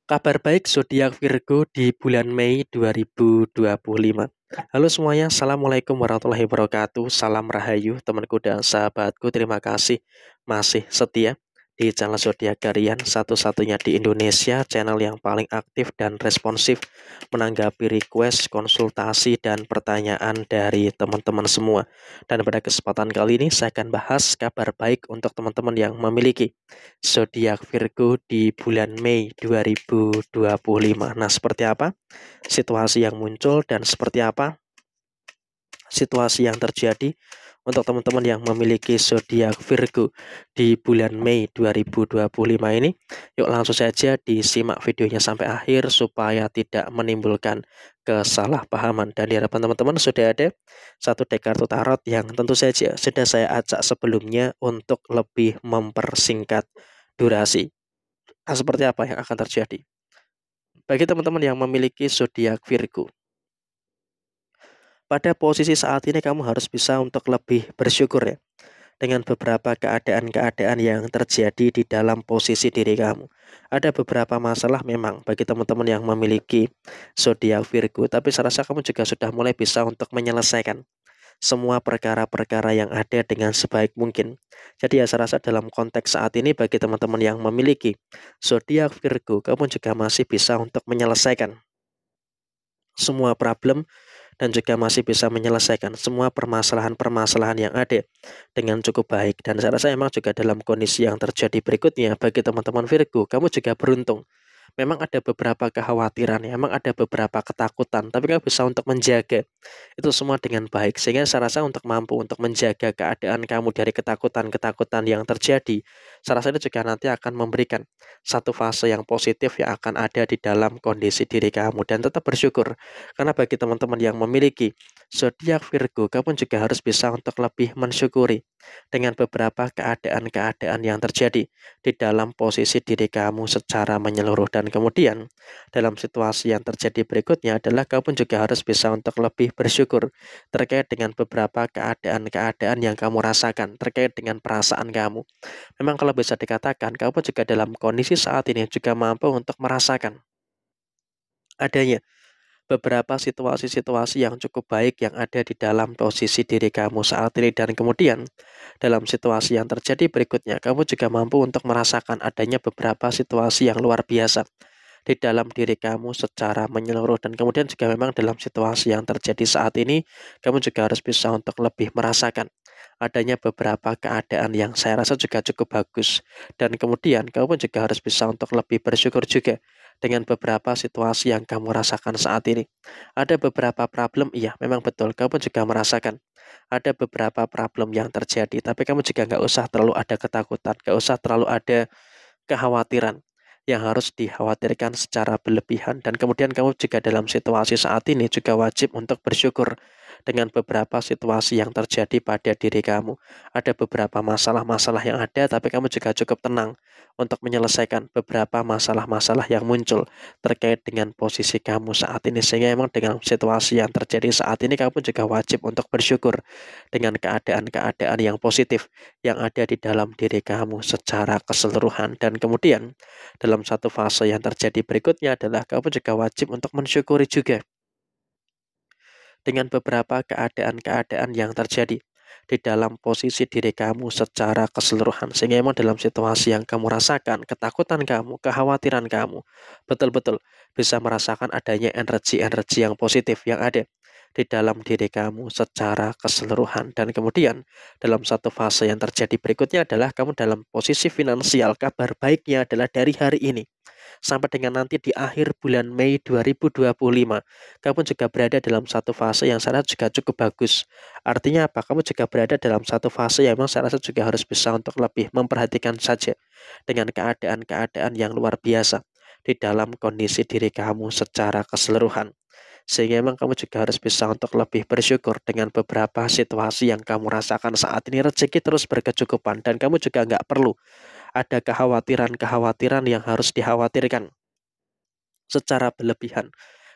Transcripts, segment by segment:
Kabar baik zodiak Virgo di bulan Mei 2025. Halo semuanya, Assalamualaikum warahmatullahi wabarakatuh. Salam Rahayu, temanku dan sahabatku. Terima kasih masih setia di channel zodiak Harian, satu-satunya di Indonesia, channel yang paling aktif dan responsif menanggapi request, konsultasi, dan pertanyaan dari teman-teman semua. Dan pada kesempatan kali ini saya akan bahas kabar baik untuk teman-teman yang memiliki zodiak Virgo di bulan Mei 2025. Nah, seperti apa situasi yang muncul dan seperti apa situasi yang terjadi untuk teman-teman yang memiliki zodiak Virgo di bulan Mei 2025 ini? Yuk langsung saja disimak videonya sampai akhir supaya tidak menimbulkan kesalahpahaman. Dan diharapkan teman-teman sudah ada satu deck kartu tarot yang tentu saja sudah saya acak sebelumnya untuk lebih mempersingkat durasi. Nah, seperti apa yang akan terjadi? Bagi teman-teman yang memiliki zodiak Virgo, pada posisi saat ini kamu harus bisa untuk lebih bersyukur ya dengan beberapa keadaan-keadaan yang terjadi di dalam posisi diri kamu. Ada beberapa masalah memang bagi teman-teman yang memiliki zodiak Virgo, tapi saya rasa kamu juga sudah mulai bisa untuk menyelesaikan semua perkara-perkara yang ada dengan sebaik mungkin. Jadi ya saya rasa dalam konteks saat ini bagi teman-teman yang memiliki zodiak Virgo, kamu juga masih bisa untuk menyelesaikan semua problem dan juga masih bisa menyelesaikan semua permasalahan-permasalahan yang ada dengan cukup baik. Dan saya rasa memang juga dalam kondisi yang terjadi berikutnya bagi teman-teman Virgo, kamu juga beruntung. Memang ada beberapa kekhawatiran, ya, memang ada beberapa ketakutan, tapi kamu bisa untuk menjaga itu semua dengan baik. Sehingga saya rasa untuk mampu untuk menjaga keadaan kamu dari ketakutan-ketakutan yang terjadi, saya rasa itu juga nanti akan memberikan satu fase yang positif yang akan ada di dalam kondisi diri kamu. Dan tetap bersyukur, karena bagi teman-teman yang memiliki zodiak Virgo, kamu juga harus bisa untuk lebih mensyukuri dengan beberapa keadaan-keadaan yang terjadi di dalam posisi diri kamu secara menyeluruh. Dan kemudian dalam situasi yang terjadi berikutnya adalah kamu juga harus bisa untuk lebih bersyukur terkait dengan beberapa keadaan-keadaan yang kamu rasakan, terkait dengan perasaan kamu. Memang kalau bisa dikatakan kamu juga dalam kondisi saat ini juga mampu untuk merasakan adanya beberapa situasi-situasi yang cukup baik yang ada di dalam posisi diri kamu saat ini. Dan kemudian dalam situasi yang terjadi berikutnya kamu juga mampu untuk merasakan adanya beberapa situasi yang luar biasa di dalam diri kamu secara menyeluruh. Dan kemudian juga memang dalam situasi yang terjadi saat ini kamu juga harus bisa untuk lebih merasakan adanya beberapa keadaan yang saya rasa juga cukup bagus. Dan kemudian kamu juga harus bisa untuk lebih bersyukur juga dengan beberapa situasi yang kamu rasakan saat ini. Ada beberapa problem, iya memang betul kamu juga merasakan ada beberapa problem yang terjadi, tapi kamu juga nggak usah terlalu ada ketakutan, nggak usah terlalu ada kekhawatiran yang harus dikhawatirkan secara berlebihan. Dan kemudian kamu juga dalam situasi saat ini juga wajib untuk bersyukur dengan beberapa situasi yang terjadi pada diri kamu. Ada beberapa masalah-masalah yang ada, tapi kamu juga cukup tenang untuk menyelesaikan beberapa masalah-masalah yang muncul terkait dengan posisi kamu saat ini. Sehingga memang dengan situasi yang terjadi saat ini kamu juga wajib untuk bersyukur dengan keadaan-keadaan yang positif yang ada di dalam diri kamu secara keseluruhan. Dan kemudian dalam satu fase yang terjadi berikutnya adalah kamu juga wajib untuk mensyukuri juga dengan beberapa keadaan-keadaan yang terjadi di dalam posisi diri kamu secara keseluruhan. Sehingga memang dalam situasi yang kamu rasakan, ketakutan kamu, kekhawatiran kamu, betul-betul bisa merasakan adanya energi-energi yang positif yang ada di dalam diri kamu secara keseluruhan. Dan kemudian dalam satu fase yang terjadi berikutnya adalah kamu dalam posisi finansial. Kabar baiknya adalah dari hari ini sampai dengan nanti di akhir bulan Mei 2025, kamu juga berada dalam satu fase yang saya rasa juga cukup bagus. Artinya apa? Kamu juga berada dalam satu fase yang memang saya rasa juga harus bisa untuk lebih memperhatikan saja dengan keadaan-keadaan yang luar biasa di dalam kondisi diri kamu secara keseluruhan. Sehingga memang kamu juga harus bisa untuk lebih bersyukur dengan beberapa situasi yang kamu rasakan saat ini. Rezeki terus berkecukupan dan kamu juga nggak perlu ada kekhawatiran-kekhawatiran yang harus dikhawatirkan secara berlebihan.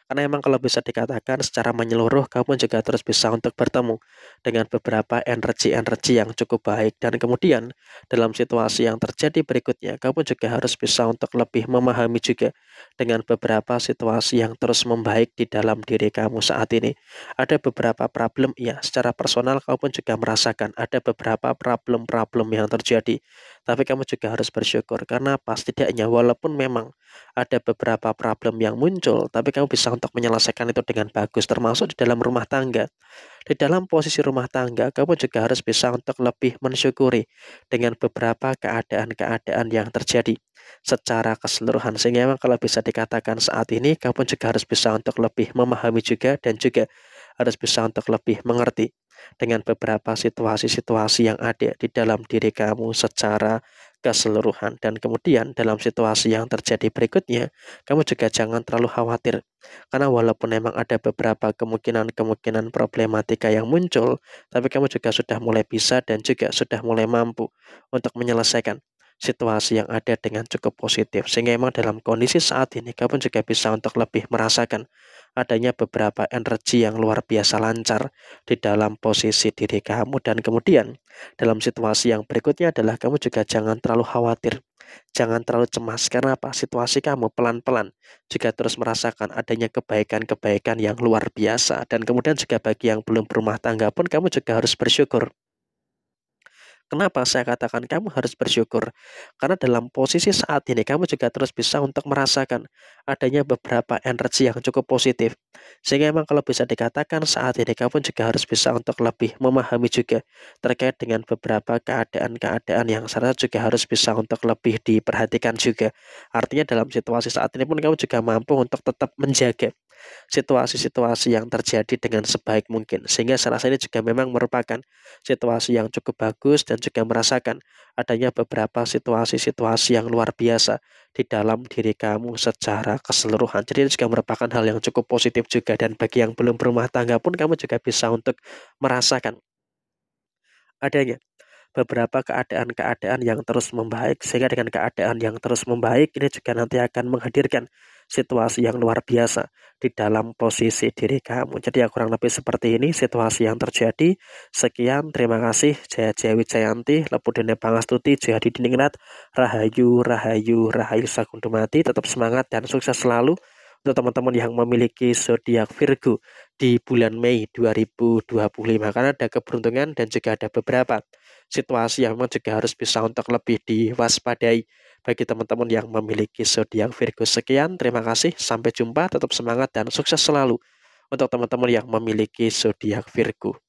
Karena emang kalau bisa dikatakan secara menyeluruh kamu juga terus bisa untuk bertemu dengan beberapa energi-energi yang cukup baik, dan kemudian dalam situasi yang terjadi berikutnya kamu juga harus bisa untuk lebih memahami juga dengan beberapa situasi yang terus membaik di dalam diri kamu saat ini. Ada beberapa problem, ya, secara personal kamu pun juga merasakan ada beberapa problem-problem yang terjadi. Tapi kamu juga harus bersyukur karena apa? Setidaknya walaupun memang ada beberapa problem yang muncul, tapi kamu bisa untuk menyelesaikan itu dengan bagus, termasuk di dalam rumah tangga. Di dalam posisi rumah tangga, kamu juga harus bisa untuk lebih mensyukuri dengan beberapa keadaan-keadaan yang terjadi secara keseluruhan. Sehingga memang kalau bisa dikatakan saat ini, kamu juga harus bisa untuk lebih memahami juga dan juga harus bisa untuk lebih mengerti dengan beberapa situasi-situasi yang ada di dalam diri kamu secara keseluruhan. Dan kemudian dalam situasi yang terjadi berikutnya, kamu juga jangan terlalu khawatir. Karena walaupun memang ada beberapa kemungkinan-kemungkinan problematika yang muncul, tapi kamu juga sudah mulai bisa dan juga sudah mulai mampu untuk menyelesaikan situasi yang ada dengan cukup positif. Sehingga memang dalam kondisi saat ini kamu juga bisa untuk lebih merasakan adanya beberapa energi yang luar biasa lancar di dalam posisi diri kamu. Dan kemudian dalam situasi yang berikutnya adalah kamu juga jangan terlalu khawatir, jangan terlalu cemas. Karena apa? Situasi kamu pelan-pelan juga terus merasakan adanya kebaikan-kebaikan yang luar biasa. Dan kemudian juga bagi yang belum berumah tangga pun kamu juga harus bersyukur. Kenapa saya katakan kamu harus bersyukur? Karena dalam posisi saat ini kamu juga terus bisa untuk merasakan adanya beberapa energi yang cukup positif. Sehingga memang kalau bisa dikatakan saat ini kamu juga harus bisa untuk lebih memahami juga terkait dengan beberapa keadaan-keadaan yang seharusnya juga harus bisa untuk lebih diperhatikan juga. Artinya dalam situasi saat ini pun kamu juga mampu untuk tetap menjaga situasi-situasi yang terjadi dengan sebaik mungkin. Sehingga saya rasa ini juga memang merupakan situasi yang cukup bagus dan juga merasakan adanya beberapa situasi-situasi yang luar biasa di dalam diri kamu secara keseluruhan. Jadi ini juga merupakan hal yang cukup positif juga, dan bagi yang belum berumah tangga pun kamu juga bisa untuk merasakan adanya beberapa keadaan-keadaan yang terus membaik, sehingga dengan keadaan yang terus membaik ini juga nanti akan menghadirkan situasi yang luar biasa di dalam posisi diri kamu. Jadi ya kurang lebih seperti ini situasi yang terjadi. Sekian, terima kasih. Jaya Jaya Wijayanti, Lepudene Pangastuti, Jaya Diningrat, Rahayu, Rahayu, Rahayu Sakundumati. Tetap semangat dan sukses selalu untuk teman-teman yang memiliki zodiak Virgo di bulan Mei 2025, karena ada keberuntungan dan juga ada beberapa situasi yang memang juga harus bisa untuk lebih diwaspadai bagi teman-teman yang memiliki zodiak Virgo. Sekian, terima kasih, sampai jumpa, tetap semangat dan sukses selalu untuk teman-teman yang memiliki zodiak Virgo.